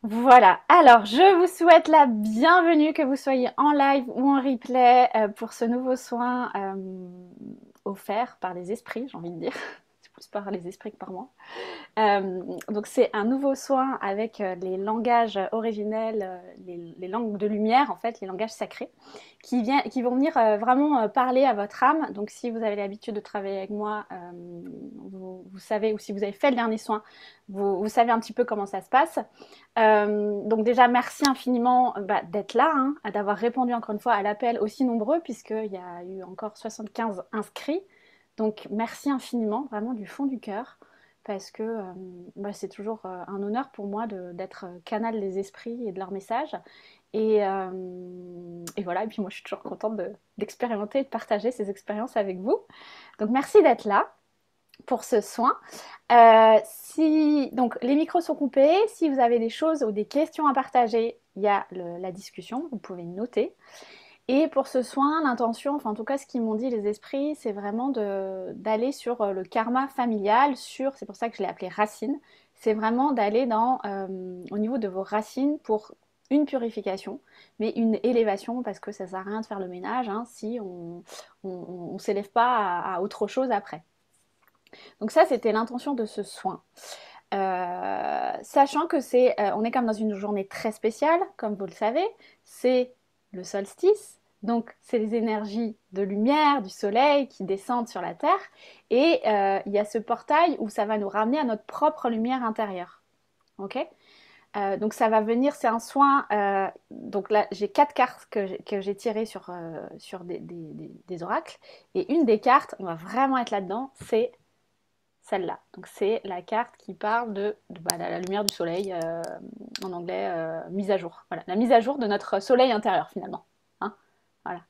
Voilà, alors je vous souhaite la bienvenue, que vous soyez en live ou en replay pour ce nouveau soin offert par les esprits, j'ai envie de dire. C'est plus par les esprits que par moi. Donc c'est un nouveau soin avec les langages originels, les langues de lumière en fait, les langages sacrés, qui vont venir vraiment parler à votre âme. Donc si vous avez l'habitude de travailler avec moi, vous savez, ou si vous avez fait le dernier soin, vous savez un petit peu comment ça se passe. Donc déjà merci infiniment d'être là, hein, d'avoir répondu encore une fois à l'appel aussi nombreux, puisqu'il y a eu encore 75 inscrits. Donc merci infiniment, vraiment du fond du cœur parce que c'est toujours un honneur pour moi d'être canal des esprits et de leurs messages. Et voilà, et puis moi je suis toujours contente d'expérimenter et de partager ces expériences avec vous. Donc merci d'être là pour ce soin. Donc les micros sont coupés, si vous avez des choses ou des questions à partager, il y a la discussion, vous pouvez noter. Et pour ce soin, l'intention, enfin en tout cas ce qu'ils m'ont dit les esprits, c'est vraiment d'aller sur le karma familial, c'est pour ça que je l'ai appelé racine, c'est vraiment d'aller au niveau de vos racines pour une purification, mais une élévation, parce que ça ne sert à rien de faire le ménage hein, si on ne s'élève pas à autre chose après. Donc ça, c'était l'intention de ce soin. Sachant que on est comme dans une journée très spéciale, comme vous le savez, c'est le solstice, donc c'est les énergies de lumière, du soleil qui descendent sur la Terre, et il y a ce portail où ça va nous ramener à notre propre lumière intérieure. Ok. Donc ça va venir, c'est un soin. Donc là, j'ai 4 cartes que j'ai tirées sur des oracles, et une des cartes, on va vraiment être là-dedans, c'est celle-là. Donc c'est la carte qui parle de la lumière du soleil, en anglais, mise à jour. Voilà, la mise à jour de notre soleil intérieur finalement. Hein, voilà,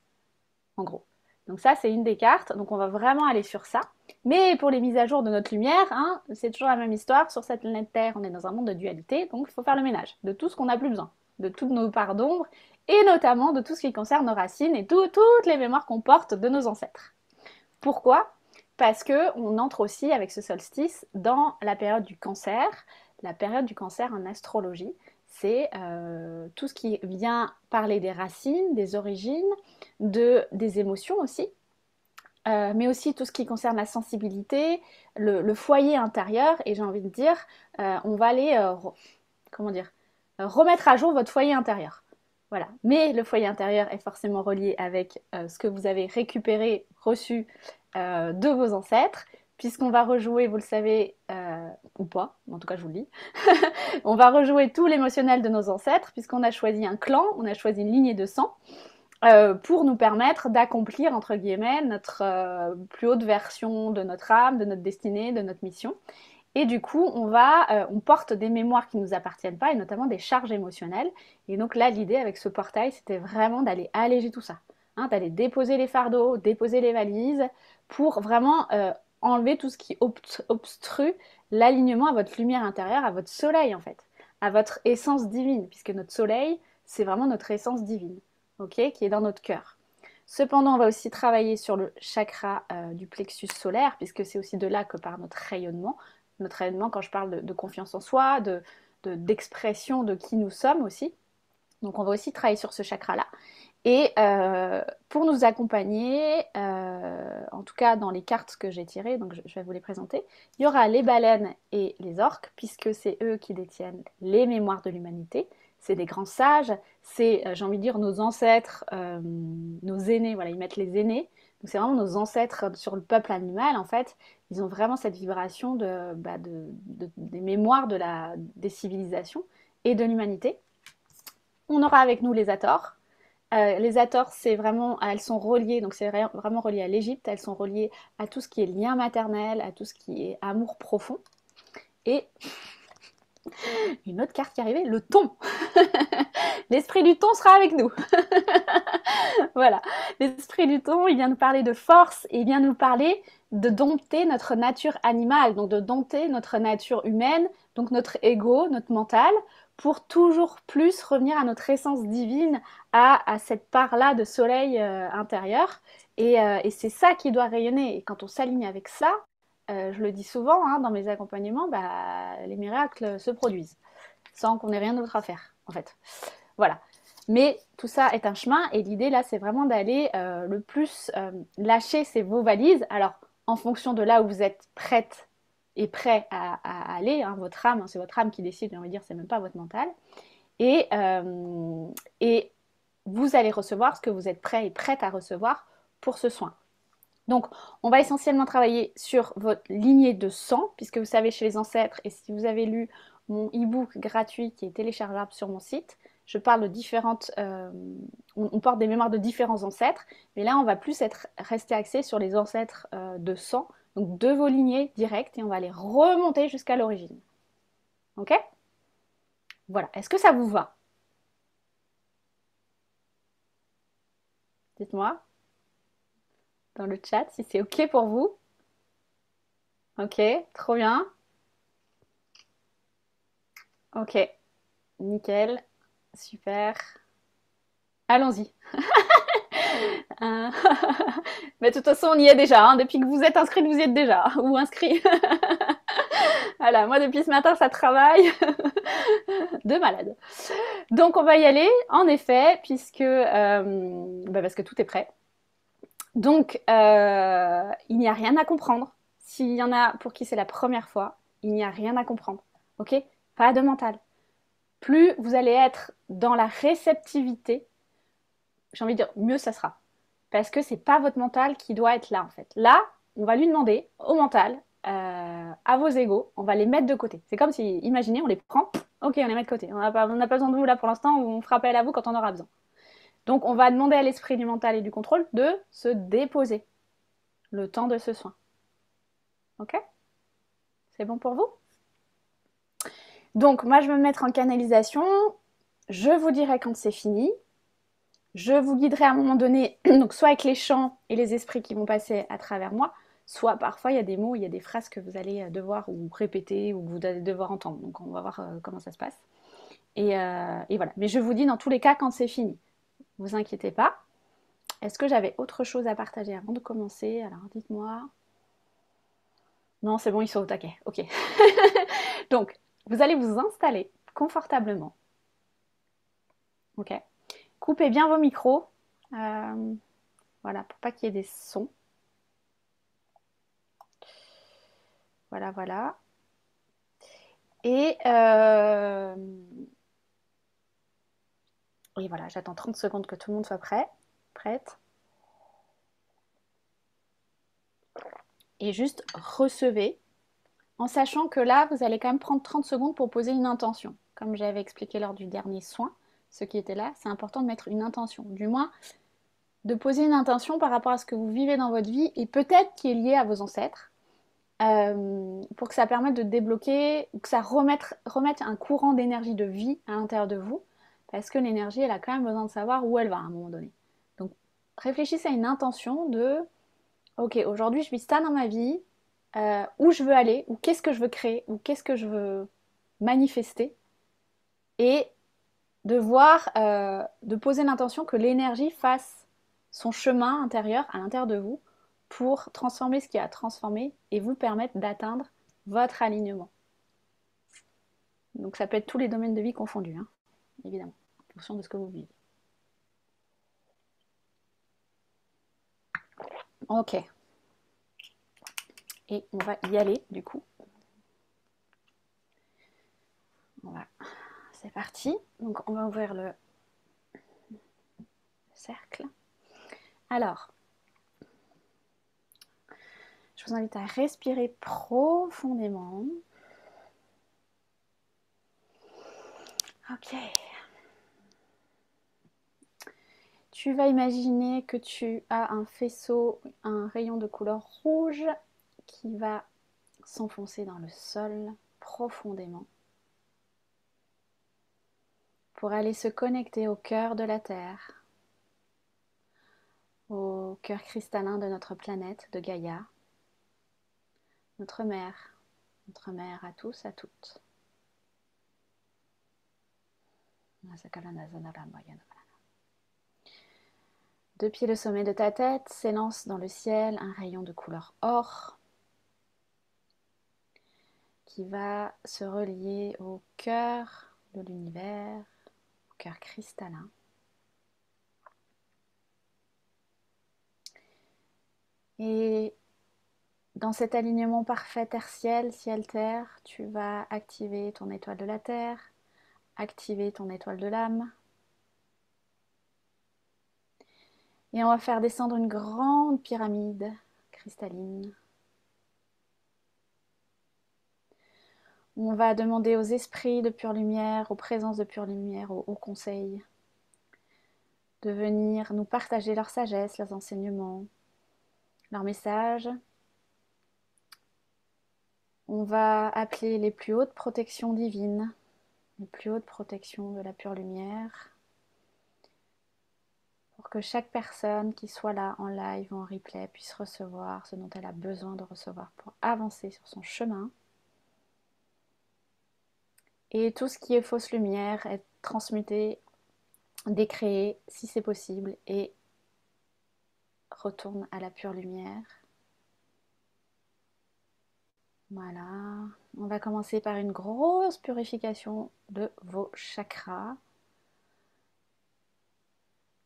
en gros. Donc ça, c'est une des cartes. Donc on va vraiment aller sur ça. Mais pour les mises à jour de notre lumière, hein, c'est toujours la même histoire. Sur cette planète Terre, on est dans un monde de dualité. Donc il faut faire le ménage de tout ce qu'on n'a plus besoin. De toutes nos parts d'ombre. Et notamment de tout ce qui concerne nos racines et toutes les mémoires qu'on porte de nos ancêtres. Pourquoi? Parce qu'on entre aussi avec ce solstice dans la période du cancer. La période du cancer en astrologie, c'est tout ce qui vient parler des racines, des origines, des émotions aussi, mais aussi tout ce qui concerne la sensibilité, le foyer intérieur. Et j'ai envie de dire, on va aller, comment dire, remettre à jour votre foyer intérieur. Voilà. Mais le foyer intérieur est forcément relié avec ce que vous avez récupéré, reçu de vos ancêtres, puisqu'on va rejouer, vous le savez, ou pas, en tout cas je vous le dis, on va rejouer tout l'émotionnel de nos ancêtres, puisqu'on a choisi un clan, on a choisi une lignée de sang, pour nous permettre d'accomplir, entre guillemets, notre plus haute version de notre âme, de notre destinée, de notre mission. Et du coup, on porte des mémoires qui ne nous appartiennent pas, et notamment des charges émotionnelles. Et donc là, l'idée avec ce portail, c'était vraiment d'aller alléger tout ça, hein, d'aller déposer les fardeaux, déposer les valises, pour vraiment enlever tout ce qui obstrue l'alignement à votre lumière intérieure, à votre soleil en fait, à votre essence divine, puisque notre soleil, c'est vraiment notre essence divine, ok, qui est dans notre cœur. Cependant, on va aussi travailler sur le chakra du plexus solaire, puisque c'est aussi de là que part notre rayonnement. Notre rayonnement, quand je parle de confiance en soi, d'expression de qui nous sommes aussi. Donc on va aussi travailler sur ce chakra-là. Et pour nous accompagner, en tout cas dans les cartes que j'ai tirées, donc je vais vous les présenter, il y aura les baleines et les orques, puisque c'est eux qui détiennent les mémoires de l'humanité. C'est des grands sages, c'est, j'ai envie de dire, nos ancêtres, nos aînés, voilà, ils mettent les aînés. Donc c'est vraiment nos ancêtres sur le peuple animal, en fait. Ils ont vraiment cette vibration des mémoires des civilisations et de l'humanité. On aura avec nous les Ators. Les Ators, c'est vraiment, elles sont reliées, donc c'est vraiment relié à l'Égypte, elles sont reliées à tout ce qui est lien maternel, à tout ce qui est amour profond. Et une autre carte qui est arrivée, le thon. L'esprit du thon sera avec nous. Voilà, l'esprit du thon, il vient nous parler de force et il vient nous parler de dompter notre nature animale, donc de dompter notre nature humaine, donc notre ego, notre mental, pour toujours plus revenir à notre essence divine, à cette part-là de soleil intérieur. Et c'est ça qui doit rayonner. Et quand on s'aligne avec ça, je le dis souvent hein, dans mes accompagnements, bah, les miracles se produisent. sans qu'on ait rien d'autre à faire, en fait. Voilà. Mais tout ça est un chemin et l'idée là, c'est vraiment d'aller le plus lâcher vos valises. Alors, en fonction de là où vous êtes prête et prêt à aller, hein, votre âme, hein, c'est votre âme qui décide, j'ai envie de dire, c'est même pas votre mental. Et vous allez recevoir ce que vous êtes prêt et prête à recevoir pour ce soin. Donc, on va essentiellement travailler sur votre lignée de sang, puisque vous savez chez les ancêtres, et si vous avez lu mon e-book gratuit qui est téléchargeable sur mon site, je parle de différentes... on porte des mémoires de différents ancêtres, mais là, on va plus rester axé sur les ancêtres de sang, donc de vos lignées directes, et on va les remonter jusqu'à l'origine. Ok? Voilà. Est-ce que ça vous va? Dites-moi dans le chat si c'est ok pour vous. Ok, trop bien. Ok, nickel, super. Allons-y. Mais de toute façon, on y est déjà. Hein. Depuis que vous êtes inscrit, vous y êtes déjà. Ou inscrit. Voilà, moi depuis ce matin, ça travaille. De malade. Donc on va y aller, en effet, puisque parce que tout est prêt. Donc il n'y a rien à comprendre. S'il y en a pour qui c'est la première fois, il n'y a rien à comprendre. Ok? Pas de mental. Plus vous allez être dans la réceptivité, j'ai envie de dire, mieux ça sera. Parce que c'est pas votre mental qui doit être là en fait. Là, on va lui demander au mental, à vos égos, on va les mettre de côté. C'est comme si, imaginez, on les prend, ok, on les met de côté. On n'a pas besoin de vous là pour l'instant, on fera appel à vous quand on aura besoin. Donc on va demander à l'esprit du mental et du contrôle de se déposer le temps de ce soin. Ok? C'est bon pour vous? Donc moi je vais me mettre en canalisation, je vous dirai quand c'est fini. Je vous guiderai à un moment donné, donc soit avec les chants et les esprits qui vont passer à travers moi, soit parfois il y a des mots, il y a des phrases que vous allez devoir ou répéter ou que vous allez devoir entendre. Donc on va voir comment ça se passe. Et voilà. Mais je vous dis dans tous les cas quand c'est fini. Vous inquiétez pas. Est-ce que j'avais autre chose à partager avant de commencer? Alors dites-moi. Non, c'est bon, ils sont au taquet. Ok. Donc, vous allez vous installer confortablement. Ok. Coupez bien vos micros. Voilà, pour pas qu'il y ait des sons. Voilà, voilà. Et voilà, j'attends 30 secondes que tout le monde soit prêt, prête. Et juste recevez, en sachant que là, vous allez quand même prendre 30 secondes pour poser une intention. Comme j'avais expliqué lors du dernier soin, ceux qui étaient là, c'est important de mettre une intention. Du moins, de poser une intention par rapport à ce que vous vivez dans votre vie et peut-être qui est lié à vos ancêtres. Pour que ça permette de débloquer, que ça remette un courant d'énergie de vie à l'intérieur de vous, parce que l'énergie, elle a quand même besoin de savoir où elle va à un moment donné. Donc, réfléchissez à une intention de, ok, aujourd'hui je vis ça dans ma vie, où je veux aller, ou qu'est-ce que je veux créer, ou qu'est-ce que je veux manifester, et de voir, de poser l'intention que l'énergie fasse son chemin intérieur à l'intérieur de vous pour transformer ce qui a à transformer et vous permettre d'atteindre votre alignement. Donc ça peut être tous les domaines de vie confondus, hein, évidemment, en fonction de ce que vous vivez. Ok. Et on va y aller du coup. C'est parti. Donc on va ouvrir le cercle. Alors, je vous invite à respirer profondément. Ok. Tu vas imaginer que tu as un faisceau, un rayon de couleur rouge qui va s'enfoncer dans le sol profondément pour aller se connecter au cœur de la Terre, au cœur cristallin de notre planète, de Gaïa, notre mère à tous, à toutes. Depuis le sommet de ta tête s'élance dans le ciel un rayon de couleur or qui va se relier au cœur de l'univers, au cœur cristallin. Et dans cet alignement parfait terre-ciel, ciel-terre, tu vas activer ton étoile de la terre, activer ton étoile de l'âme. Et on va faire descendre une grande pyramide cristalline. On va demander aux esprits de pure lumière, aux présences de pure lumière, aux hauts conseils, de venir nous partager leur sagesse, leurs enseignements, leurs messages. On va appeler les plus hautes protections divines, les plus hautes protections de la pure lumière, pour que chaque personne qui soit là en live ou en replay puisse recevoir ce dont elle a besoin de recevoir pour avancer sur son chemin. Et tout ce qui est fausse lumière est transmuté, décréé si c'est possible et retourne à la pure lumière. Voilà, on va commencer par une grosse purification de vos chakras.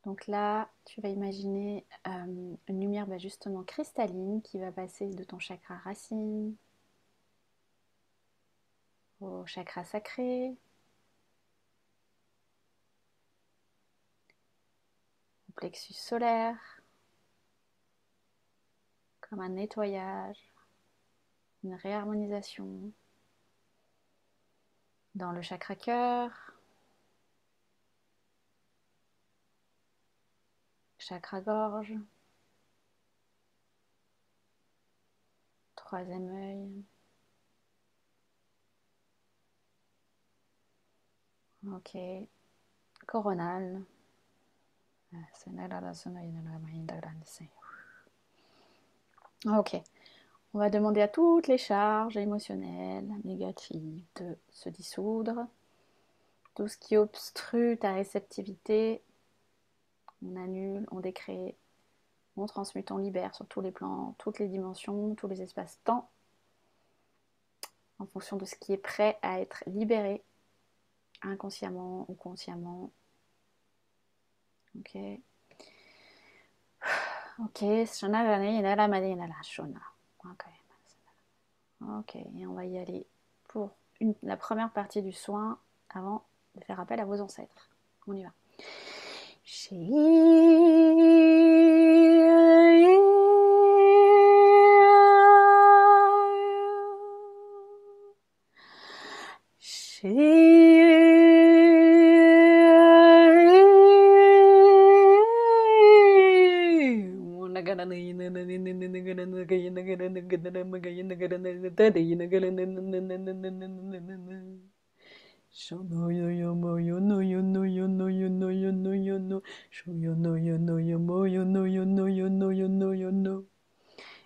Donc là, tu vas imaginer une lumière justement cristalline qui va passer de ton chakra racine au chakra sacré, au plexus solaire, comme un nettoyage, une réharmonisation dans le chakra cœur, chakra gorge, troisième œil. Ok, coronal. Ok, on va demander à toutes les charges émotionnelles négatives de se dissoudre. Tout ce qui obstrue ta réceptivité, on annule, on décrée, on transmute, on libère sur tous les plans, toutes les dimensions, tous les espaces-temps, en fonction de ce qui est prêt à être libéré, inconsciemment ou consciemment. Ok. Ok, ok, et on va y aller pour la première partie du soin avant de faire appel à vos ancêtres. On y va.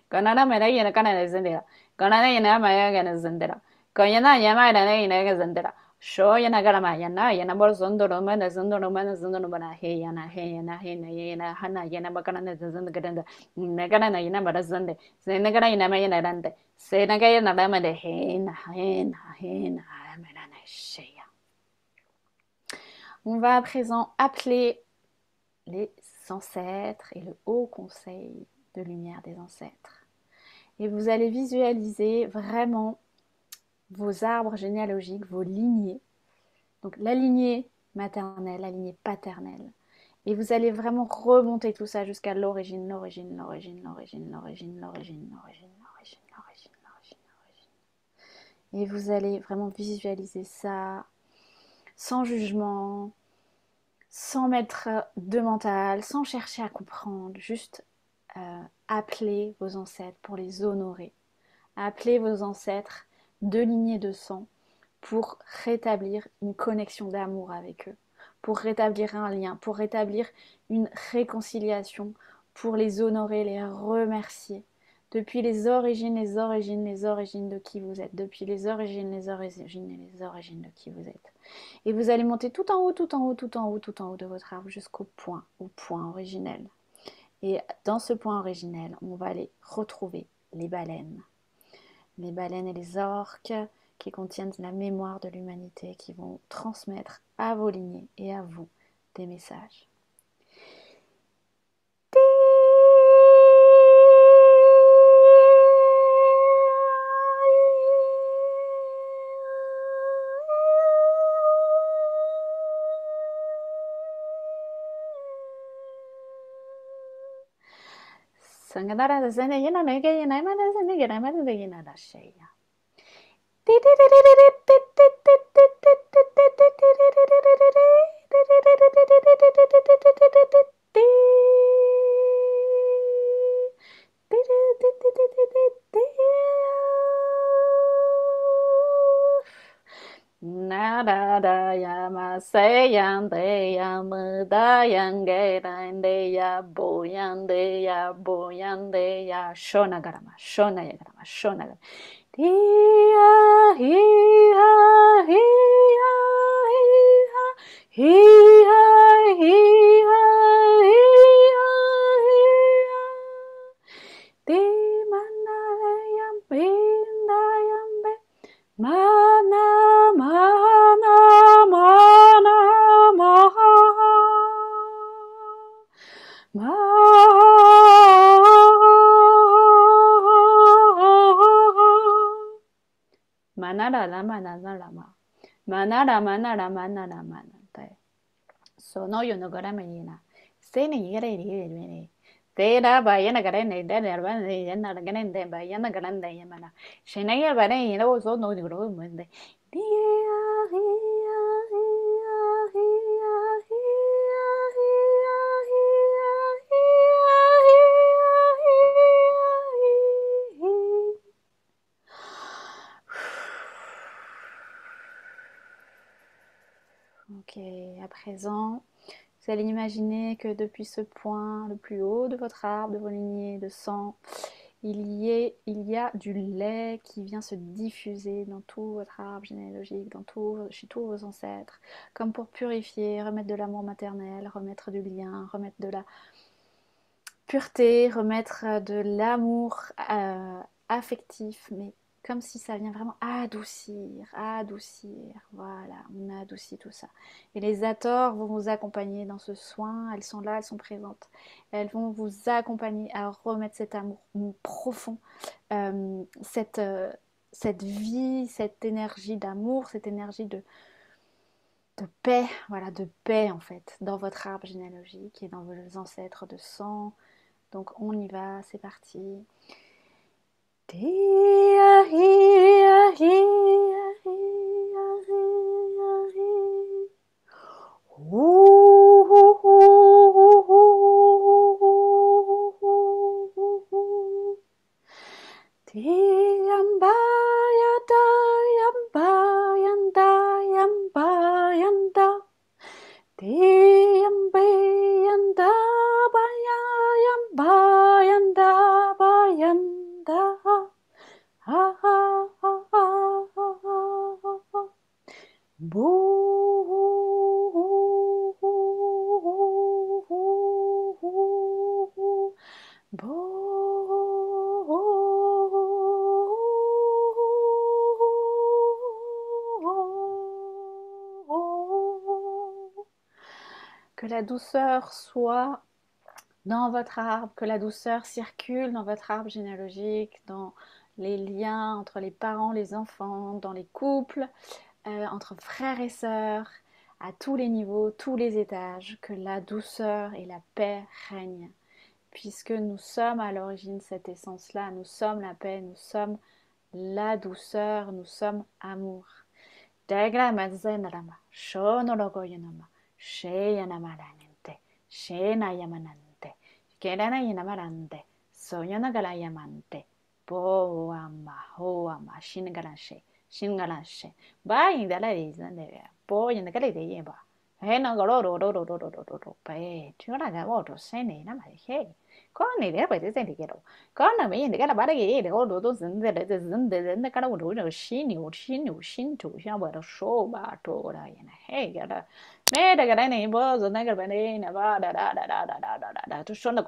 Kanana mera yana kana zendera. Kanana yana maya gana zendera. Kayana yama yana yana zendera. Sho yana garama yana bor zondoro mana zondoro mana he yana yana hana yana bakana zenda gadanda. Nagana yana bara zende. Senagana yana yana rande. Senaga yana rama de hena amena sheya. On va à présent appeler les ancêtres et le haut conseil de lumière des ancêtres. Et vous allez visualiser vraiment vos arbres généalogiques, vos lignées. Donc la lignée maternelle, la lignée paternelle. Et vous allez vraiment remonter tout ça jusqu'à l'origine. Et vous allez vraiment visualiser ça sans jugement, sans mettre de mental, sans chercher à comprendre, juste appeler vos ancêtres pour les honorer. Appelez vos ancêtres de lignées de sang pour rétablir une connexion d'amour avec eux, pour rétablir un lien, pour rétablir une réconciliation, pour les honorer, les remercier. Depuis les origines de qui vous êtes, depuis les origines de qui vous êtes. Et vous allez monter tout en haut de votre arbre jusqu'au point, au point originel. Et dans ce point originel, on va aller retrouver les baleines et les orques qui contiennent la mémoire de l'humanité, qui vont transmettre à vos lignées et à vous des messages. Sangadara da sene yana na ke yana ma da sene yana ma da yana da sheya. Nada da yama seyan de yamada yange de ya boyan de ya shona garama shona yagarama shona garama hiya hiya hiya hiya hiya hiya hiya hiya di mana yam pinda yambe mana mana mana maha manara la manara la ma manara manara manara manara sono yo no gara menina se ni gara ri ni te da ba yana gara ne da da ba ne yana da gara ne ba yana gara ne yana shina ya ba ne yana so no ni ro mo ne Ok, à présent, vous allez imaginer que depuis ce point le plus haut de votre arbre, de vos lignées de sang, il y a du lait qui vient se diffuser dans tout votre arbre généalogique, chez tous vos ancêtres, comme pour purifier, remettre de l'amour maternel, remettre du lien, remettre de la pureté, remettre de l'amour affectif, mais comme si ça vient vraiment adoucir, voilà, on adoucit tout ça. Et les Hathors vont vous accompagner dans ce soin, elles sont là, elles sont présentes. Elles vont vous accompagner à remettre cet amour profond, cette vie, cette énergie d'amour, cette énergie de paix, voilà, de paix en fait, dans votre arbre généalogique et dans vos ancêtres de sang. Donc on y va, c'est parti. Que la douceur soit dans votre arbre, que la douceur circule dans votre arbre généalogique, dans les liens entre les parents, les enfants, dans les couples, entre frères et sœurs, à tous les niveaux, tous les étages, que la douceur et la paix règnent. Puisque nous sommes à l'origine cette essence-là, nous sommes la paix, nous sommes la douceur, nous sommes amour. Con này để phải thế thì đâu con là mấy cái là bắt cái để có đồ dân để cái đâu đồ xin chủ sao mà số ba trộn này hey cái đó nè cái này bao giờ này cái này nè ba da tu son là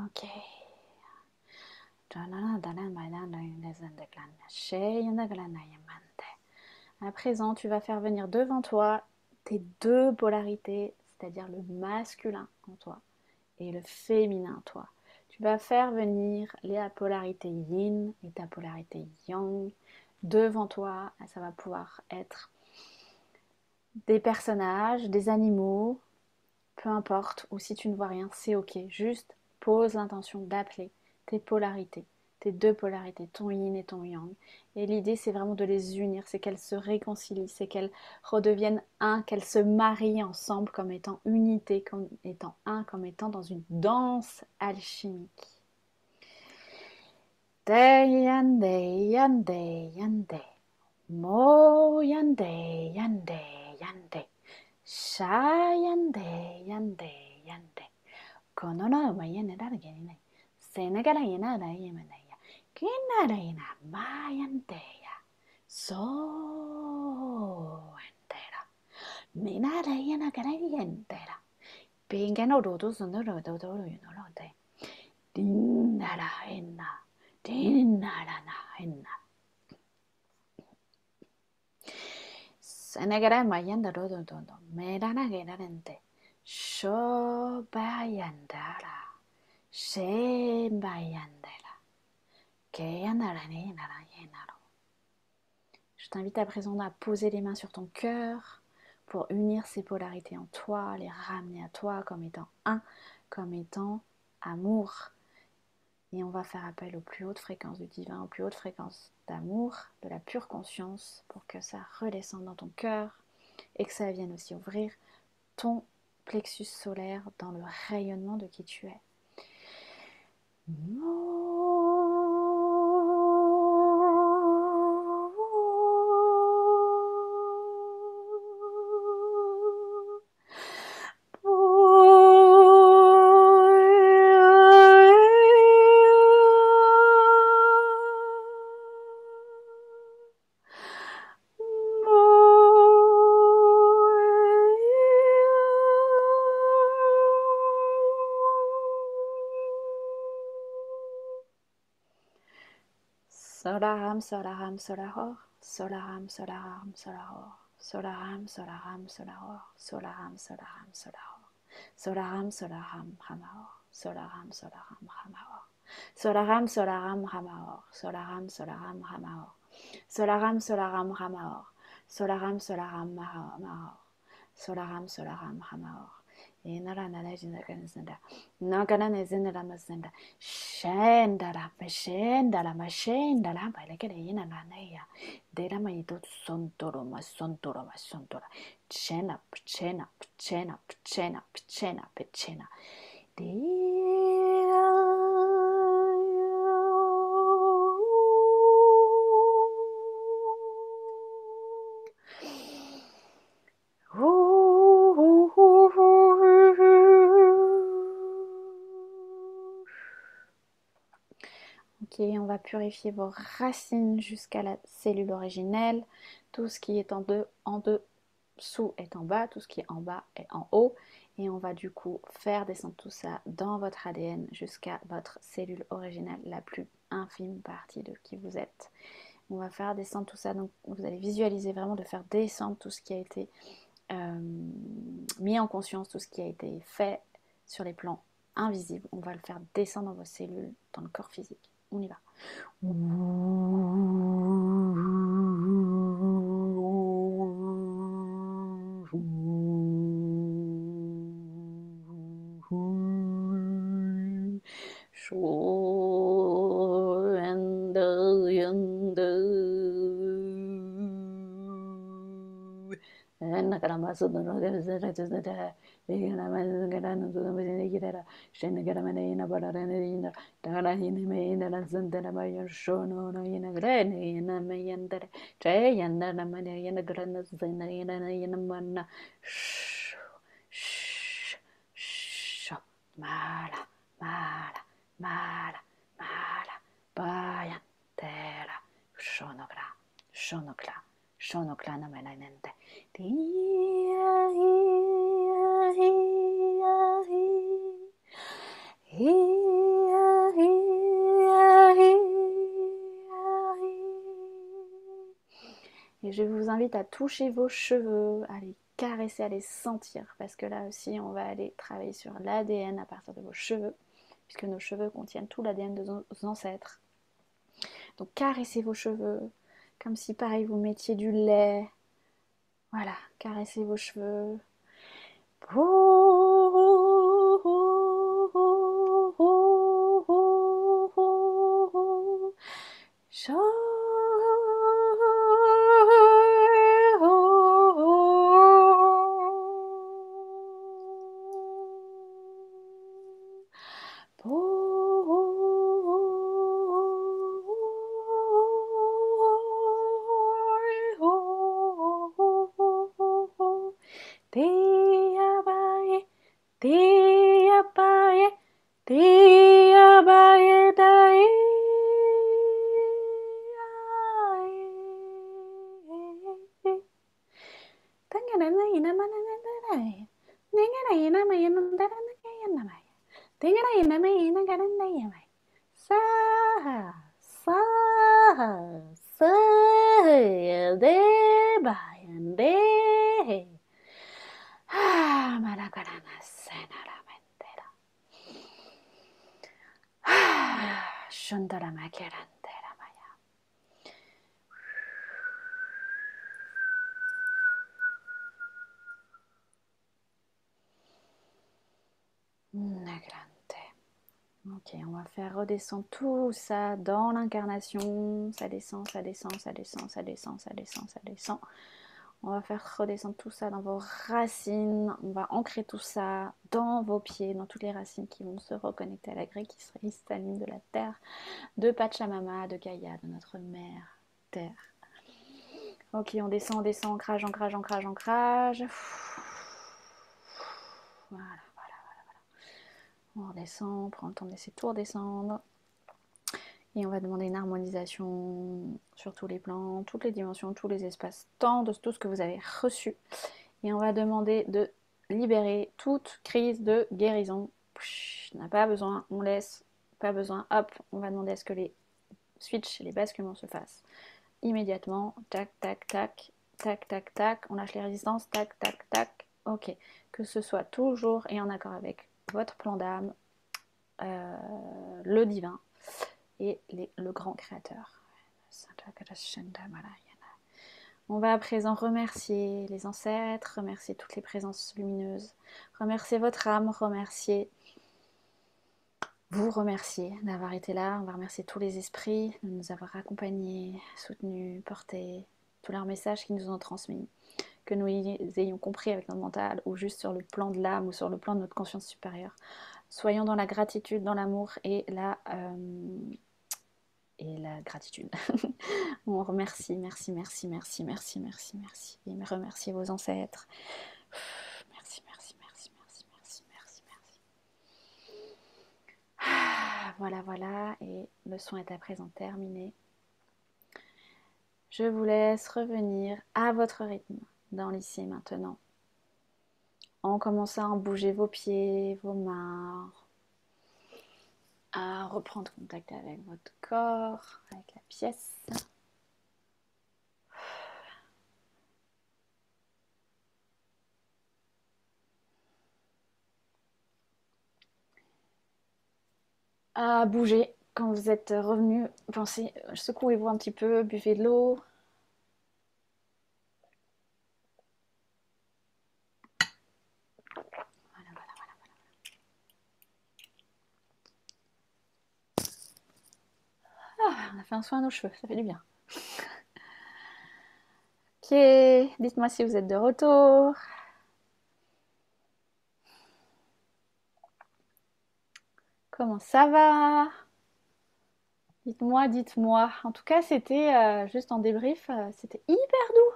Ok. À présent, tu vas faire venir devant toi tes deux polarités, c'est-à-dire le masculin en toi et le féminin en toi. Tu vas faire venir la polarité yin et ta polarité yang devant toi. Ça va pouvoir être des personnages, des animaux, peu importe, ou si tu ne vois rien, c'est ok. Juste pose l'intention d'appeler tes polarités, tes deux polarités, ton yin et ton yang. Et l'idée, c'est vraiment de les unir, c'est qu'elles se réconcilient, c'est qu'elles redeviennent un, qu'elles se marient ensemble comme étant unité, comme étant un, comme étant dans une danse alchimique. Yande, yande, yande. Mo yande, yande, yande. Sha yande, yande, yande. Kono no ma yene da ge ne. Se ne ga yena da yema na ya. Kina da yena ma yande ya. So entera. Mina da yena ga da yentera. Pinga no do do so no do do do you know lo de. Dinna da henna. Dinna da na henna. Se ne ga da ma yenda do do do do. Me da na ge da rente. Sho ba yandara. Je t'invite à présent à poser les mains sur ton cœur pour unir ces polarités en toi, les ramener à toi comme étant un, comme étant amour. Et on va faire appel aux plus hautes fréquences du divin, aux plus hautes fréquences d'amour, de la pure conscience, pour que ça redescende dans ton cœur et que ça vienne aussi ouvrir ton plexus solaire dans le rayonnement de qui tu es. Solaram, solaram, solahor, solaram, solaram, solahor, solaram, solaram, solahor, solaram, solaram, solahor, solaram, solaram, hamaor, solaram, solaram, hamaor, solaram, solaram, hamaor, solaram, solaram, hamaor, solaram, solaram, hamaor, solaram, solaram, hamaor, solaram, solaram, hamaor. Inara nala jindakan senda, nakana nezindala masenda, shendala, mashendala, mashendala, bailekele ina nanaya, dela maito sontoro, masontoro, masontora, chena, chena, chena, chena, chena, chena, Ok, on va purifier vos racines jusqu'à la cellule originelle. Tout ce qui est en dessous est en bas, tout ce qui est en bas est en haut. Et on va du coup faire descendre tout ça dans votre ADN jusqu'à votre cellule originelle, la plus infime partie de qui vous êtes. On va faire descendre tout ça, donc vous allez visualiser vraiment de faire descendre tout ce qui a été mis en conscience, tout ce qui a été fait sur les plans invisibles. On va le faire descendre dans vos cellules, dans le corps physique. On y va. Mala, mala, mala, mala, bayan, tera, shonokla, shonokla, shonokla namenamente. Et je vous invite à toucher vos cheveux, à les caresser, à les sentir, parce que là aussi, on va aller travailler sur l'ADN à partir de vos cheveux, puisque nos cheveux contiennent tout l'ADN de nos ancêtres. Donc caressez vos cheveux, comme si pareil vous mettiez du lait. Voilà, caressez vos cheveux. Ok, on va faire redescendre tout ça dans l'incarnation. Ça descend, ça descend, ça descend, ça descend, ça descend, ça descend. On va faire redescendre tout ça dans vos racines. On va ancrer tout ça dans vos pieds, dans toutes les racines qui vont se reconnecter à la grille qui se cristalline de la terre, de Pachamama, de Gaïa, de notre mère terre. Ok, on descend, on descend, ancrage, ancrage, ancrage, ancrage. Voilà. On redescend, on prend le temps de laisser tout redescendre. Et on va demander une harmonisation sur tous les plans, toutes les dimensions, tous les espaces-temps de tout ce que vous avez reçu. Et on va demander de libérer toute crise de guérison. On n'a pas besoin, on laisse, pas besoin, hop, on va demander à ce que les switches, les basculements se fassent immédiatement. Tac, tac, tac, tac, tac, tac. On lâche les résistances, tac, tac, tac. Ok, que ce soit toujours et en accord avec votre plan d'âme, le divin et le grand créateur. On va à présent remercier les ancêtres, remercier toutes les présences lumineuses, remercier votre âme, vous remercier d'avoir été là. On va remercier tous les esprits de nous avoir accompagnés, soutenus, portés, tous leurs messages qu'ils nous ont transmis, que nous ayons compris avec notre mental ou juste sur le plan de l'âme ou sur le plan de notre conscience supérieure. Soyons dans la gratitude, dans l'amour et la gratitude. On remercie, merci. Et remerciez vos ancêtres. Merci. Voilà. Et le soin est à présent terminé. Je vous laisse revenir à votre rythme dans l'ici et maintenant. En commençant à bouger vos pieds, vos mains, à reprendre contact avec votre corps, avec la pièce. À bouger quand vous êtes revenu. Pensez, secouez-vous un petit peu, buvez de l'eau. On a fait un soin à nos cheveux, ça fait du bien. Ok, dites-moi si vous êtes de retour. Comment ça va? Dites-moi. En tout cas, c'était juste en débrief, c'était hyper doux.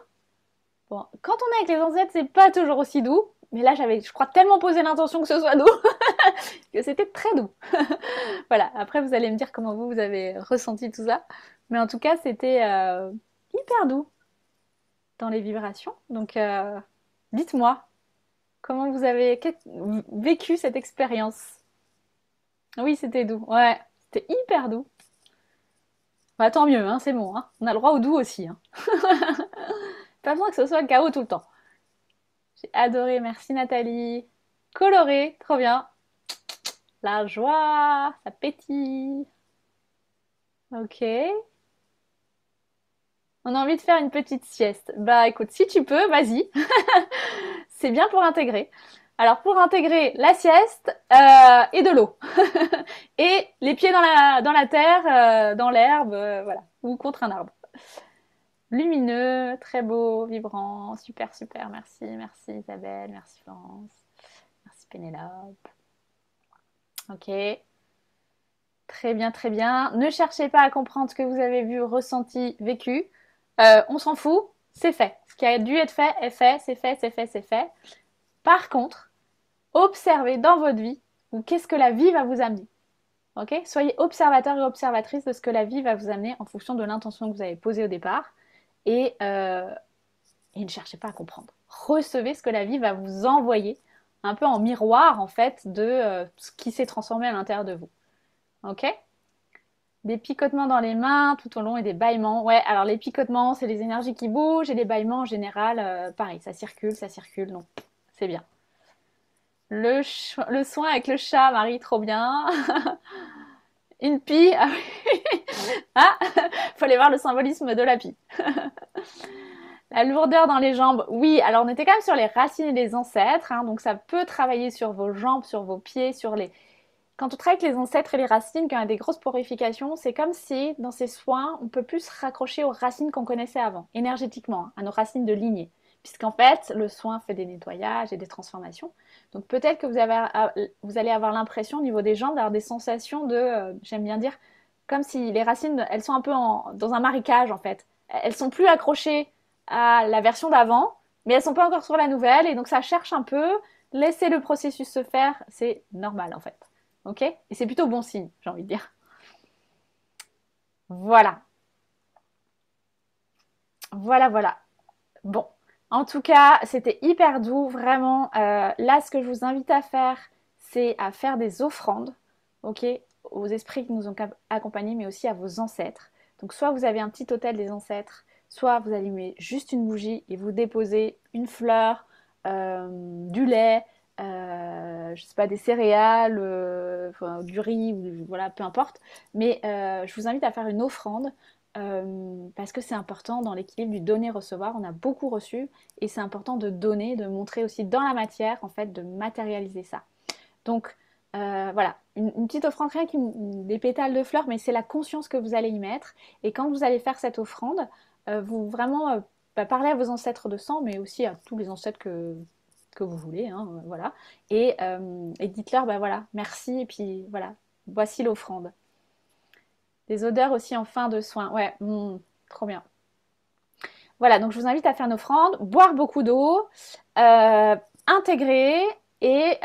Bon, quand on est avec les ancêtres, c'est pas toujours aussi doux. Mais là, j'avais, je crois, tellement posé l'intention que ce soit doux que c'était très doux. Voilà, après, vous allez me dire comment vous avez ressenti tout ça. Mais en tout cas, c'était hyper doux dans les vibrations. Donc, dites-moi, comment vous avez vécu cette expérience? Oui, c'était doux. Ouais, c'était hyper doux. Bah, tant mieux, hein, c'est bon. Hein. On a le droit au doux aussi. Hein. Pas besoin que ce soit chaos tout le temps. J'ai adoré, merci Nathalie. Coloré, trop bien. La joie, ça pétille. Ok. On a envie de faire une petite sieste. Bah écoute, si tu peux, vas-y. C'est bien pour intégrer. Alors pour intégrer la sieste et de l'eau. Et les pieds dans la terre, dans l'herbe, voilà. Ou contre un arbre. Lumineux, très beau, vibrant, super, super. Merci, merci Isabelle, merci Florence, merci Pénélope. Ok, très bien, très bien. Ne cherchez pas à comprendre ce que vous avez vu, ressenti, vécu. On s'en fout, c'est fait. Ce qui a dû être fait est fait, c'est fait, c'est fait, c'est fait. Par contre, observez dans votre vie ou qu'est-ce que la vie va vous amener. Ok, soyez observateur et observatrice de ce que la vie va vous amener en fonction de l'intention que vous avez posée au départ. Et, euh, et ne cherchez pas à comprendre. Recevez ce que la vie va vous envoyer, un peu en miroir en fait de ce qui s'est transformé à l'intérieur de vous. Ok? Des picotements dans les mains tout au long et des bâillements. Ouais, alors les picotements, c'est les énergies qui bougent et les bâillements en général, pareil, ça circule, donc c'est bien. Le soin avec le chat, Marie, trop bien. Une pie, ah oui. Ah, fallait voir le symbolisme de la pie. La lourdeur dans les jambes, oui. Alors on était quand même sur les racines et les ancêtres, hein, donc ça peut travailler sur vos jambes, sur vos pieds, sur les... Quand on travaille avec les ancêtres et les racines, quand il y a des grosses purifications, c'est comme si dans ces soins, on peut plus se raccrocher aux racines qu'on connaissait avant, énergétiquement, hein, à nos racines de lignée. Puisqu'en fait, le soin fait des nettoyages et des transformations. Donc peut-être que vous allez avoir l'impression au niveau des jambes d'avoir des sensations de, j'aime bien dire, comme si les racines, elles sont un peu dans un marécage en fait. Elles sont plus accrochées à la version d'avant, mais elles sont pas encore sur la nouvelle, et donc ça cherche un peu. Laissez le processus se faire, c'est normal en fait. Ok? Et c'est plutôt bon signe, j'ai envie de dire. Voilà. Voilà, voilà. Bon. En tout cas, c'était hyper doux, vraiment. Là, ce que je vous invite à faire, c'est à faire des offrandes, ok, aux esprits qui nous ont accompagnés, mais aussi à vos ancêtres. Donc, soit vous avez un petit autel des ancêtres, soit vous allumez juste une bougie et vous déposez une fleur, du lait, je sais pas, des céréales, enfin, du riz, ou, voilà, peu importe. Mais je vous invite à faire une offrande parce que c'est important dans l'équilibre du donner-recevoir. On a beaucoup reçu et c'est important de donner, de montrer aussi dans la matière, en fait, de matérialiser ça. Donc, voilà, une petite offrande, rien qu'une des pétales de fleurs, mais c'est la conscience que vous allez y mettre. Et quand vous allez faire cette offrande, vous vraiment parlez à vos ancêtres de sang, mais aussi à tous les ancêtres que vous voulez, hein, voilà. Et dites-leur, bah voilà, merci, et puis voilà, voici l'offrande. Des odeurs aussi en fin de soin, ouais, trop bien. Voilà, donc je vous invite à faire une offrande, boire beaucoup d'eau, intégrer et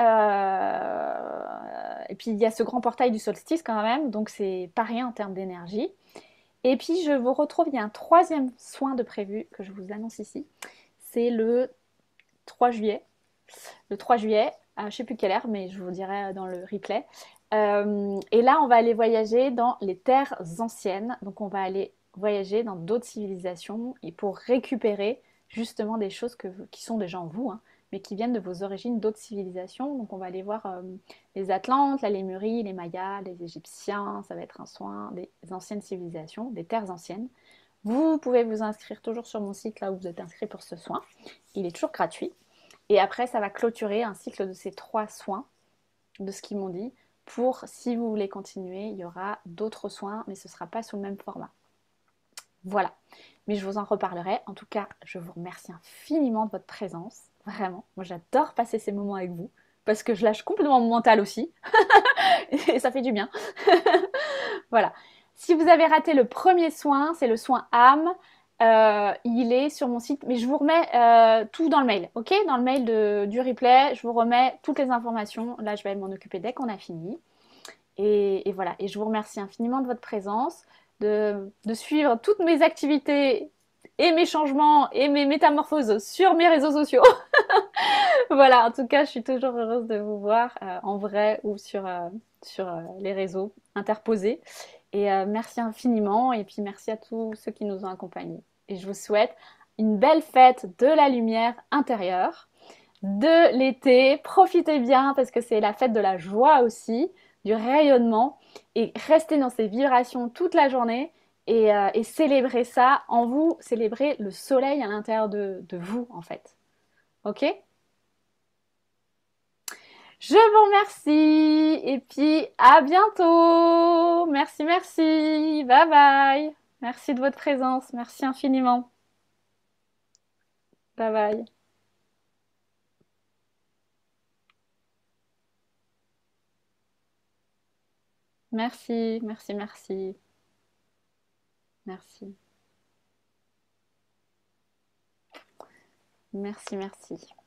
puis il y a ce grand portail du solstice quand même, donc c'est pas rien en termes d'énergie. Et puis je vous retrouve, il y a un troisième soin de prévu que je vous annonce ici, c'est le 3 juillet. Le 3 juillet, à je ne sais plus quelle heure, mais je vous dirai dans le replay. Et là, on va aller voyager dans les terres anciennes. Donc, on va aller voyager dans d'autres civilisations et pour récupérer justement des choses qui sont déjà en vous, hein, mais qui viennent de vos origines d'autres civilisations. Donc, on va aller voir les Atlantes, la Lémurie, les Mayas, les Égyptiens. Ça va être un soin des anciennes civilisations, des terres anciennes. Vous pouvez vous inscrire toujours sur mon site, là où vous êtes inscrit pour ce soin. Il est toujours gratuit. Et après, ça va clôturer un cycle de ces 3 soins, de ce qu'ils m'ont dit. Pour, si vous voulez continuer, il y aura d'autres soins, mais ce ne sera pas sous le même format. Voilà. Mais je vous en reparlerai. En tout cas, je vous remercie infiniment de votre présence. Vraiment. Moi, j'adore passer ces moments avec vous. Parce que je lâche complètement mon mental aussi. Et ça fait du bien. Voilà. Si vous avez raté le premier soin, c'est le soin âme. Il est sur mon site, mais je vous remets tout dans le mail, ok? Dans le mail du replay, je vous remets toutes les informations. Là, je vais m'en occuper dès qu'on a fini. Et voilà. Et je vous remercie infiniment de votre présence, de suivre toutes mes activités et mes changements et mes métamorphoses sur mes réseaux sociaux. Voilà, en tout cas, je suis toujours heureuse de vous voir en vrai ou sur les réseaux interposés. Et merci infiniment. Et puis merci à tous ceux qui nous ont accompagnés. Et je vous souhaite une belle fête de la lumière intérieure, de l'été. Profitez bien parce que c'est la fête de la joie aussi, du rayonnement. Et restez dans ces vibrations toute la journée et célébrez ça en vous, célébrez le soleil à l'intérieur de vous en fait. Ok? Je vous remercie et puis à bientôt. Merci, merci. Bye bye. Merci de votre présence. Merci infiniment. Bye bye. Merci, merci, merci. Merci. Merci, merci.